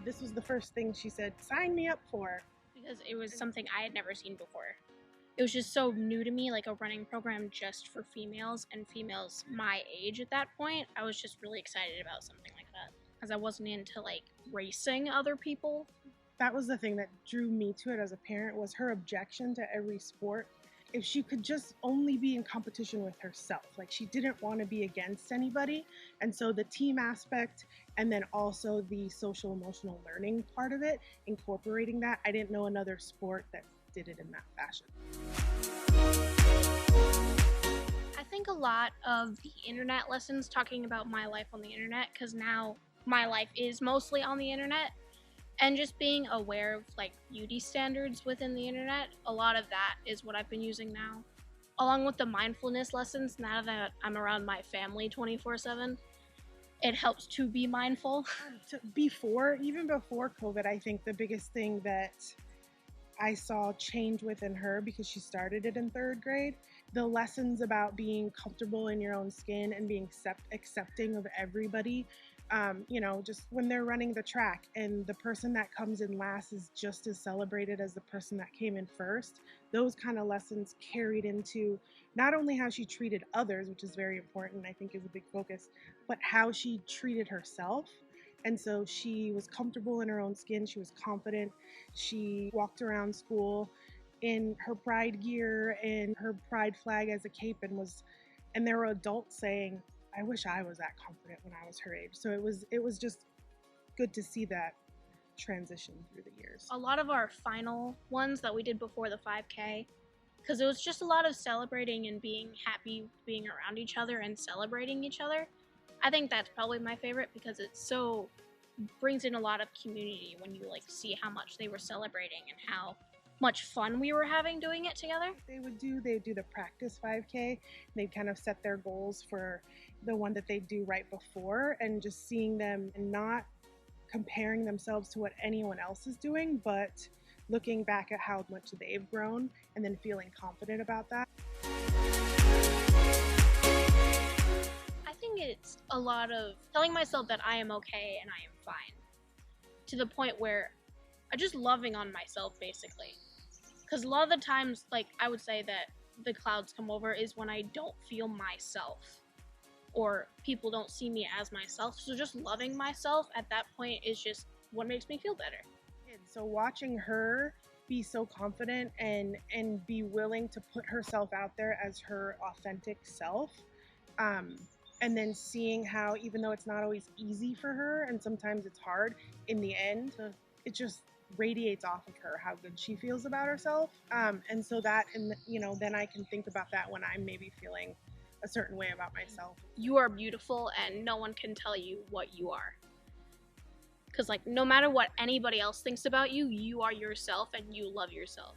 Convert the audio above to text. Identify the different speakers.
Speaker 1: this was the first thing she said, sign me up for.
Speaker 2: Because it was something I had never seen before. It was just so new to me, like a running program just for females and females my age at that point. I was just really excited about something like that because I wasn't into like racing other people.
Speaker 1: That was the thing that drew me to it as a parent, was her objection to every sport. If she could just only be in competition with herself, like she didn't want to be against anybody. And so the team aspect, and then also the social emotional learning part of it, incorporating that, I didn't know another sport that did it in that fashion.
Speaker 2: I think a lot of the internet lessons talking about my life on the internet, because now my life is mostly on the internet, and just being aware of like beauty standards within the internet, a lot of that is what I've been using now. Along with the mindfulness lessons, now that I'm around my family 24/7, it helps to be mindful.
Speaker 1: Even before COVID, I think the biggest thing that I saw change within her, because she started it in 3rd grade, the lessons about being comfortable in your own skin and being accepting of everybody. Just when they're running the track and the person that comes in last is just as celebrated as the person that came in first, those kind of lessons carried into not only how she treated others, which is very important, I think is a big focus, but how she treated herself. And so she was comfortable in her own skin, she was confident, she walked around school in her pride gear and her pride flag as a cape, and there were adults saying, I wish I was that confident when I was her age. So it was just good to see that transition through the years.
Speaker 2: A lot of our final ones that we did before the 5K, because it was just a lot of celebrating and being happy being around each other and celebrating each other. I think that's probably my favorite because it so brings in a lot of community when you like see how much they were celebrating and how much fun we were having doing it together.
Speaker 1: They'd do the practice 5K. They'd kind of set their goals for the one that they do right before, and just seeing them and not comparing themselves to what anyone else is doing, but looking back at how much they've grown and then feeling confident about that.
Speaker 2: I think it's a lot of telling myself that I am okay and I am fine, to the point where I'm just loving on myself basically. Because a lot of the times, like, I would say that the clouds come over is when I don't feel myself or people don't see me as myself. So just loving myself at that point is just what makes me feel better.
Speaker 1: So watching her be so confident and be willing to put herself out there as her authentic self, and then seeing how, even though it's not always easy for her and sometimes it's hard, in the end, it just radiates off of her how good she feels about herself. And so that, and then I can think about that when I'm maybe feeling a certain way about myself.
Speaker 2: You are beautiful and no one can tell you what you are. Because like no matter what anybody else thinks about you, you are yourself and you love yourself.